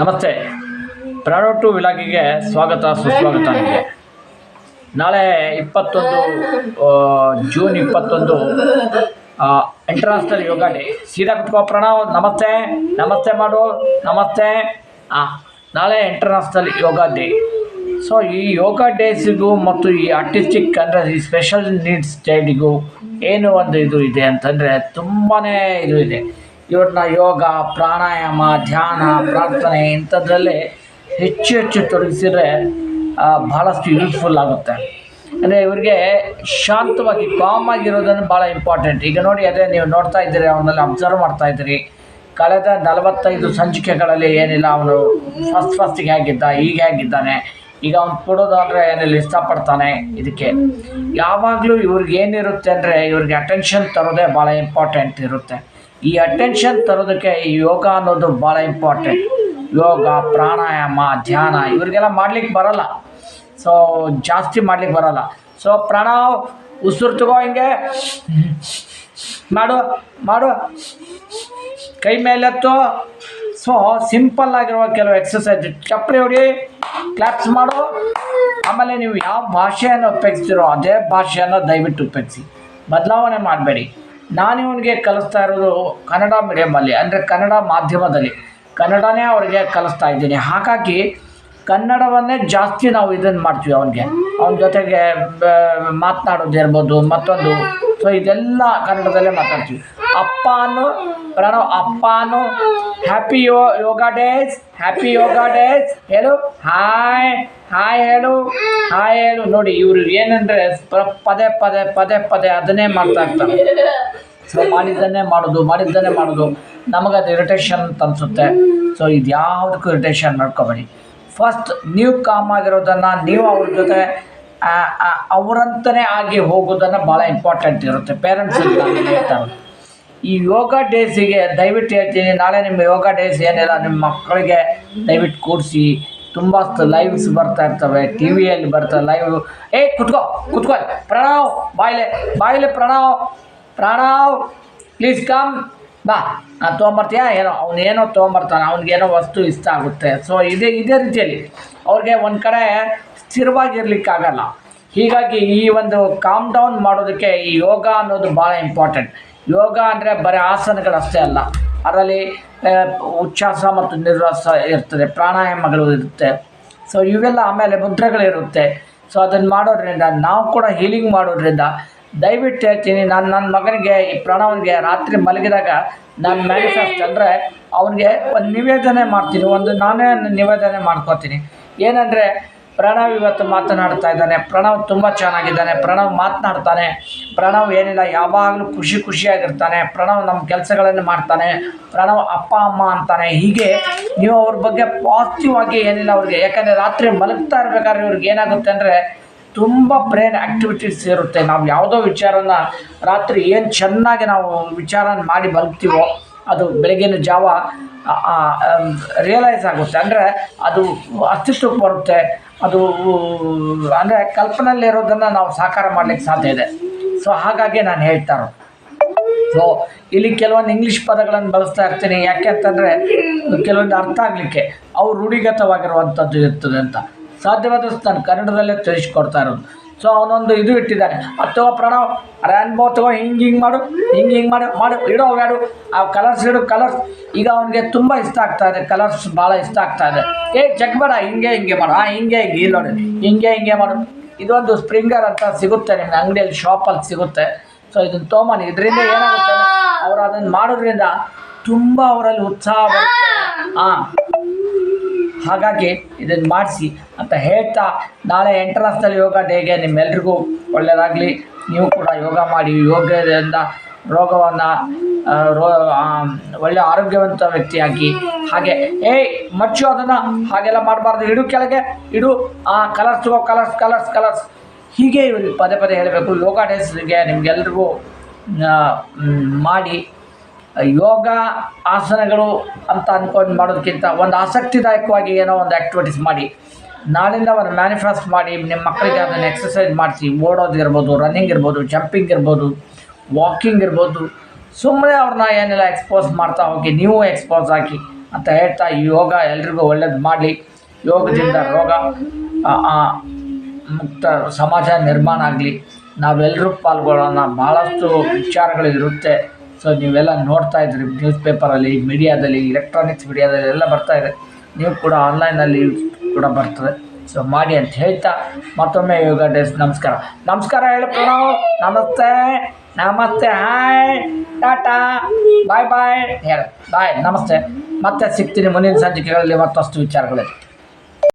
ನಮಸ್ತೆ. ಪ್ರಾಡೋ ಟು ವಿಲಾಗಿಗೆ ಸ್ವಾಗತ ಸುಸ್ವಾಗತ. ನಿಮಗೆ ನಾಳೆ 21 ಜೂನ್ ಇಂಟರ್ನ್ಯಾಷನಲ್ ಯೋಗ ಡೇ. ಸೀದಾ ಕುತ್ಕೋ ಪ್ರಣವ್. ನಮಸ್ತೆ ನಮಸ್ತೆ ಮಾಡು. ನಮಸ್ತೆ. ನಾಳೆ ಇಂಟರ್ನ್ಯಾಷನಲ್ ಯೋಗ ಡೇ. ಸೊ ಈ ಯೋಗ ಡೇಸಿಗೂ ಮತ್ತು ಈ ಆರ್ಟಿಸ್ಟಿಕ್ ಅಂದರೆ ಈ ಸ್ಪೆಷಲ್ ನೀಡ್ಸ್ ಚೈಲ್ಡಿಗೂ ಏನು ಒಂದು ಇದು ಇದೆ ಅಂತಂದರೆ ತುಂಬಾ ಇದು ಇದೆ. ಇವ್ರನ್ನ ಯೋಗ, ಪ್ರಾಣಾಯಾಮ, ಧ್ಯಾನ, ಪ್ರಾರ್ಥನೆ ಇಂಥದ್ರಲ್ಲೇ ಹೆಚ್ಚು ತೊಡಗಿಸಿದ್ರೆ ಭಾಳಷ್ಟು ಯೂಸ್ಫುಲ್ ಆಗುತ್ತೆ. ಅಂದರೆ ಇವ್ರಿಗೆ ಶಾಂತವಾಗಿ ಕಾಮಾಗಿರೋದನ್ನು ಭಾಳ ಇಂಪಾರ್ಟೆಂಟ್. ಈಗ ನೋಡಿ, ಅದೇ ನೀವು ನೋಡ್ತಾ ಇದ್ದೀರಿ, ಅವನ್ನೆಲ್ಲ ಅಬ್ಸರ್ವ್ ಮಾಡ್ತಾ ಇದ್ದೀರಿ. ಕಳೆದ 45 ಸಂಚಿಕೆಗಳಲ್ಲಿ ಏನಿಲ್ಲ, ಅವನು ಫಸ್ಟಿಗೆ ಹೇಗಿದ್ದ, ಈಗ ಹೇಗಿದ್ದಾನೆ, ಈಗ ಅವ್ನು ಕೊಡೋದು ಅಂದರೆ ಏನಿಲ್ಲ, ಇಷ್ಟಪಡ್ತಾನೆ. ಇದಕ್ಕೆ ಯಾವಾಗಲೂ ಇವ್ರಿಗೆ ಏನಿರುತ್ತೆ ಅಂದರೆ ಇವ್ರಿಗೆ ಅಟೆನ್ಷನ್ ತರೋದೇ ಭಾಳ ಇಂಪಾರ್ಟೆಂಟ್ ಇರುತ್ತೆ. ಈ ಅಟೆನ್ಷನ್ ತರೋದಕ್ಕೆ ಈ ಯೋಗ ಅನ್ನೋದು ಭಾಳ ಇಂಪಾರ್ಟೆಂಟ್. ಯೋಗ, ಪ್ರಾಣಾಯಾಮ, ಧ್ಯಾನ ಇವ್ರಿಗೆಲ್ಲ ಮಾಡ್ಲಿಕ್ಕೆ ಬರೋಲ್ಲ. ಸೊ ಜಾಸ್ತಿ ಮಾಡ್ಲಿಕ್ಕೆ ಬರೋಲ್ಲ. ಸೊ ಪ್ರಣವ್, ಉಸಿರು ತಗೋ, ಹಿಂಗೆ ಮಾಡು ಮಾಡು, ಕೈ ಮೇಲೆತ್ತು. ಸೊ ಸಿಂಪಲ್ ಆಗಿರುವ ಕೆಲವು ಎಕ್ಸಸೈಸ್, ಚಪ್ಪಲಿ ಹೊಡಿ, ಕ್ಲಾಪ್ಸ್ ಮಾಡು. ಆಮೇಲೆ ನೀವು ಯಾವ ಭಾಷೆಯನ್ನು ಉಪಯೋಗಿಸ್ತೀರೋ ಅದೇ ಭಾಷೆಯನ್ನು ದಯವಿಟ್ಟು ಉಪಯೋಗಿಸಿ, ಬದಲಾವಣೆ ಮಾಡಬೇಡಿ. ನಾನು ಇವನಿಗೆ ಕಲಿಸ್ತಾ ಇರೋದು ಕನ್ನಡ ಮೀಡಿಯಮಲ್ಲಿ, ಅಂದರೆ ಕನ್ನಡ ಮಾಧ್ಯಮದಲ್ಲಿ ಕನ್ನಡನೇ ಅವರಿಗೆ ಕಲಿಸ್ತಾ ಇದ್ದೀನಿ. ಹಾಗಾಗಿ ಕನ್ನಡವನ್ನೇ ಜಾಸ್ತಿ ನಾವು ಇದನ್ನು ಮಾಡ್ತೀವಿ. ಅವನ ಜೊತೆಗೆ ಮಾತನಾಡೋದಿರ್ಬೋದು, ಮತ್ತೊಂದು. ಸೊ ಇದೆಲ್ಲ ಕನ್ನಡದಲ್ಲೇ ಮಾತಾಡ್ತೀವಿ. ಅಪ್ಪನು ಪ್ರಣವ್, ಅಪ್ಪನು ಹ್ಯಾಪಿ ಯೋಗ ಡೇಸ್, ಹ್ಯಾಪಿ ಯೋಗ ಡೇಸ್ ಹೇಳು. ಹಾಯ್ ಹಾಯ್ ಹೇಳು, ಹಾಯ್ ಹೇಳು. ನೋಡಿ, ಇವರು ಏನಂದರೆ ಪದೇ ಪದೇ ಪದೇ ಪದೇ ಅದನ್ನೇ ಮಾಡ್ತಾ ಇರ್ತಾರೆ. ಸೊ ಮಾಡಿದ್ದನ್ನೇ ಮಾಡೋದು ನಮಗದು ಇರಿಟೇಷನ್ ಅಂತ ಅನಿಸುತ್ತೆ. ಸೊ ಇದು ಯಾವುದಕ್ಕೂ ಇರಿಟೇಷನ್ ಮಾಡ್ಕೋಬೇಡಿ. ಫಸ್ಟ್ ನೀವು ಕಾಮಾಗಿರೋದನ್ನು, ನೀವು ಅವ್ರ ಜೊತೆ ಅವರಂತನೇ ಆಗಿ ಹೋಗೋದನ್ನು ಭಾಳ ಇಂಪಾರ್ಟೆಂಟ್ ಇರುತ್ತೆ. ಪೇರೆಂಟ್ಸ್ ಹೇಳ್ತಾರೆ. ಈ ಯೋಗ ಡೇಸಿಗೆ ದಯವಿಟ್ಟು ಹೇಳ್ತೀನಿ, ನಾಳೆ ನಿಮ್ಮ ಯೋಗ ಡೇಸ್ ಏನಿಲ್ಲ, ನಿಮ್ಮ ಮಕ್ಕಳಿಗೆ ದಯವಿಟ್ಟು ಕೂರಿಸಿ. ತುಂಬ ಲೈವ್ಸ್ ಬರ್ತಾ ಇರ್ತವೆ, ಟಿ ವಿಯಲ್ಲಿ ಬರ್ತಾರೆ ಲೈವ್. ಕುತ್ಕೋ ಪ್ರಣವ್, ಬಾಯಿಲೆ ಪ್ರಣವ್ ಪ್ಲೀಸ್ ಕಮ್ ಬಾ. ತೊಗೊಂಬರ್ತೀಯಾ? ಅವನೇನೋ ತೊಗೊಂಬರ್ತಾನೆ, ಅವ್ನಿಗೇನೋ ವಸ್ತು ಇಷ್ಟ ಆಗುತ್ತೆ. ಸೊ ಇದೇ ರೀತಿಯಲ್ಲಿ ಅವ್ರಿಗೆ ಒಂದು ಕಡೆ ಸ್ಥಿರವಾಗಿರ್ಲಿಕ್ಕಾಗಲ್ಲ. ಹೀಗಾಗಿ ಈ ಒಂದು ಕಾಮ್ ಡೌನ್ ಮಾಡೋದಕ್ಕೆ ಈ ಯೋಗ ಅನ್ನೋದು ಭಾಳ ಇಂಪಾರ್ಟೆಂಟ್. ಯೋಗ ಅಂದರೆ ಬರೀ ಆಸನಗಳಷ್ಟೇ ಅಲ್ಲ, ಅದರಲ್ಲಿ ಉಚ್ಛ್ವಾಸ ಮತ್ತು ನಿರ್ವಾಸ ಇರ್ತದೆ, ಪ್ರಾಣಾಯಾಮಗಳು ಇರುತ್ತೆ. ಸೊ ಇವೆಲ್ಲ, ಆಮೇಲೆ ಮುದ್ರೆಗಳಿರುತ್ತೆ. ಸೊ ಅದನ್ನು ಮಾಡೋದ್ರಿಂದ, ನಾವು ಕೂಡ ಹೀಲಿಂಗ್ ಮಾಡೋದ್ರಿಂದ ದಯವಿಟ್ಟು ಹೇಳ್ತೀನಿ. ನನ್ನ ಮಗನಿಗೆ, ಈ ಪ್ರಣವನಿಗೆ ರಾತ್ರಿ ಮಲಗಿದಾಗ ನಾನು ಮ್ಯಾನಿಫೆಸ್ಟ್ ಅಂದರೆ ಅವನಿಗೆ ಒಂದು ನಿವೇದನೆ ಮಾಡ್ತೀನಿ, ನಾನೇ ನಿವೇದನೆ ಮಾಡ್ಕೋತೀನಿ. ಏನಂದರೆ, ಪ್ರಣವ್ ಇವತ್ತು ಮಾತನಾಡ್ತಾ ಇದ್ದಾನೆ, ಪ್ರಣವ್ ತುಂಬ ಚೆನ್ನಾಗಿದ್ದಾನೆ, ಪ್ರಣವ್ ಮಾತನಾಡ್ತಾನೆ, ಪ್ರಣವ್ ಏನಿಲ್ಲ ಯಾವಾಗಲೂ ಖುಷಿಯಾಗಿರ್ತಾನೆ, ಪ್ರಣವ್ ನಮ್ಮ ಕೆಲಸಗಳನ್ನು ಮಾಡ್ತಾನೆ, ಪ್ರಣವ್ ಅಪ್ಪ ಅಮ್ಮ ಅಂತಾನೆ. ಹೀಗೆ ನೀವು ಅವ್ರ ಬಗ್ಗೆ ಪಾಸಿಟಿವ್ ಆಗಿ ಏನಿಲ್ಲ ಅವ್ರಿಗೆ. ಯಾಕಂದರೆ ರಾತ್ರಿ ಮಲಗ್ತಾ ಇರಬೇಕಾದ್ರೆ ಇವ್ರಿಗೆ ಏನಾಗುತ್ತೆ ಅಂದರೆ ತುಂಬ ಬ್ರೈನ್ ಆ್ಯಕ್ಟಿವಿಟೀಸ್ ಇರುತ್ತೆ. ನಾವು ಯಾವುದೋ ವಿಚಾರನ ರಾತ್ರಿ ಏನು ಚೆನ್ನಾಗಿ ನಾವು ವಿಚಾರನ ಮಾಡಿ ಮಲಗ್ತೀವೋ ಅದು ಬೆಳಗಿನ ಜಾವ ರಿಯಲೈಸ್ ಆಗುತ್ತೆ. ಅಂದರೆ ಅದು ಅಸ್ತಿತ್ವಕ್ಕೆ ಬರುತ್ತೆ. ಅದು ಅಂದರೆ ಕಲ್ಪನೆಯಲ್ಲಿರೋದನ್ನು ನಾವು ಸಾಕಾರ ಮಾಡಲಿಕ್ಕೆ ಸಾಧ್ಯ ಇದೆ. ಸೊ ಹಾಗಾಗಿ ನಾನು ಹೇಳ್ತಾ ಇರೋದು. ಸೊ ಇಲ್ಲಿ ಕೆಲವೊಂದು ಇಂಗ್ಲೀಷ್ ಪದಗಳನ್ನು ಬಳಸ್ತಾ ಇರ್ತೀನಿ. ಯಾಕೆ ಅಂತಂದರೆ ಕೆಲವೊಂದು ಅರ್ಥ ಆಗಲಿಕ್ಕೆ ಅವು ರೂಢಿಗತವಾಗಿರುವಂಥದ್ದು ಇರ್ತದೆ ಅಂತ. ಸಾಧ್ಯವಾದಷ್ಟು ನಾನು ಕನ್ನಡದಲ್ಲೇ ತಿಳಿಸ್ಕೊಡ್ತಾ ಇರೋದು. ಸೊ ಅವನೊಂದು ಇದು ಇಟ್ಟಿದ್ದಾನೆ, ಅದು ಪ್ರಣವ್ ಅನುಭವ ತಗೋ, ಹಿಂಗೆ ಮಾಡು ಇಡೋ ಬ್ಯಾಡು, ಆ ಕಲರ್ಸ್ ಇಡು. ಕಲರ್ಸ್ ಈಗ ಅವನಿಗೆ ತುಂಬ ಇಷ್ಟ ಆಗ್ತಾ ಇದೆ, ಕಲರ್ಸ್ ಭಾಳ ಇಷ್ಟ ಆಗ್ತಾ ಇದೆ. ಜಗ್ಬೇಡ, ಹಿಂಗೆ ಮಾಡು, ಹಿಂಗೆ ಇಲ್ಲಿ ನೋಡಿ, ಹಿಂಗೆ ಮಾಡು. ಇದೊಂದು ಸ್ಪ್ರಿಂಗರ್ ಅಂತ ಸಿಗುತ್ತೆ ನಿಮ್ಗೆ ಅಂಗಡಿಯಲ್ಲಿ, ಶಾಪಲ್ಲಿ ಸಿಗುತ್ತೆ. ಸೊ ಇದನ್ನು ತೊಗೊಂಬನ್ನಿ. ಇದರಿಂದ ಏನಾಗುತ್ತೆ, ಅವರು ಅದನ್ನು ಮಾಡೋದ್ರಿಂದ ತುಂಬ ಅವರಲ್ಲಿ ಉತ್ಸಾಹ ಬರುತ್ತೆ. ಹಾಗಾಗಿ ಇದನ್ನು ಮಾಡಿಸಿ ಅಂತ ಹೇಳ್ತಾ, ನಾಳೆ ಇಂಟರ್ನ್ಯಾಷನಲ್ ಯೋಗ ಡೇಗೆ ನಿಮ್ಮೆಲ್ರಿಗೂ ಒಳ್ಳೆಯದಾಗಲಿ. ನೀವು ಕೂಡ ಯೋಗ ಮಾಡಿ, ಯೋಗದಿಂದ ರೋಗವನ್ನು ಒಳ್ಳೆಯ ಆರೋಗ್ಯವಂತ ವ್ಯಕ್ತಿಯಾಗಿ. ಹಾಗೆ ಮಚ್ಚು ಅದನ್ನು ಹಾಗೆಲ್ಲ ಮಾಡಬಾರ್ದು. ಇಡು, ಕೆಳಗೆ ಇಡು, ಕಲರ್ಸ್ ತಗೋ, ಕಲರ್ಸ್ ಹೀಗೆ ಇವ್ರಿಗೆ ಪದೇ ಪದೇ ಹೇಳಬೇಕು. ಯೋಗ ಡೇಸ್ಗೆ ನಿಮಗೆಲ್ರಿಗೂ ಮಾಡಿ ಯೋಗ ಆಸನಗಳು ಅಂತ ಅಂದ್ಕೊಂಡು ಮಾಡೋದಕ್ಕಿಂತ ಒಂದು ಆಸಕ್ತಿದಾಯಕವಾಗಿ ಏನೋ ಒಂದು ಆ್ಯಕ್ಟಿವಿಟೀಸ್ ಮಾಡಿ. ನಾಳಿಂದ ಒಂದು ಮ್ಯಾನಿಫೆಸ್ಟ್ ಮಾಡಿ ನಿಮ್ಮ ಮಕ್ಕಳಿಗೆ ಅದನ್ನು ಎಕ್ಸಸೈಸ್ ಮಾಡಿಸಿ. ಓಡೋದಿರ್ಬೋದು, ರನ್ನಿಂಗ್ ಇರ್ಬೋದು, ಜಂಪಿಂಗ್ ಇರ್ಬೋದು, ವಾಕಿಂಗ್ ಇರ್ಬೋದು. ಸುಮ್ಮನೆ ಅವ್ರನ್ನ ಏನೆಲ್ಲ ಎಕ್ಸ್ಪೋಸ್ ಮಾಡ್ತಾ ಹೋಗಿ, ನೀವು ಎಕ್ಸ್ಪೋಸ್ ಆಗಿ ಅಂತ ಹೇಳ್ತಾ ಈ ಯೋಗ ಎಲ್ರಿಗೂ ಒಳ್ಳೇದು ಮಾಡಲಿ. ಯೋಗದಿಂದ ರೋಗ ಮುಕ್ತ ಸಮಾಜ ನಿರ್ಮಾಣ ಆಗಲಿ. ನಾವೆಲ್ಲರೂ ಪಾಲ್ಗೊಳ್ಳೋಣ. ಭಾಳಷ್ಟು ವಿಚಾರಗಳು ಇರುತ್ತೆ. ಸೊ ನೀವೆಲ್ಲ ನೋಡ್ತಾ ಇದ್ರಿ ನ್ಯೂಸ್ ಪೇಪರಲ್ಲಿ, ಮೀಡಿಯಾದಲ್ಲಿ, ಎಲೆಕ್ಟ್ರಾನಿಕ್ಸ್ ಮೀಡಿಯಾದಲ್ಲಿ ಎಲ್ಲ ಬರ್ತಾಯಿದೆ. ನೀವು ಕೂಡ ಆನ್ಲೈನಲ್ಲಿ ಕೂಡ ಬರ್ತದೆ. ಸೊ ಮಾಡಿ ಅಂತ ಹೇಳ್ತಾ ಮತ್ತೊಮ್ಮೆ ಯೋಗ ಡೇಸ್ ನಮಸ್ಕಾರ ಹೇಳಿ ಪ್ರಣವ್. ನಮಸ್ತೆ ನಮಸ್ತೆ, ಹಾಯ್, ಟಾಟಾ, ಬಾಯ್ ಬಾಯ್ ಹೇಳಿ, ಬಾಯ್, ನಮಸ್ತೆ. ಮತ್ತೆ ಸಿಗ್ತೀನಿ ಮುಂದಿನ ಸಂಚಿಕೆಗಳಲ್ಲಿ ಮತ್ತಷ್ಟು ವಿಚಾರಗಳಿದೆ.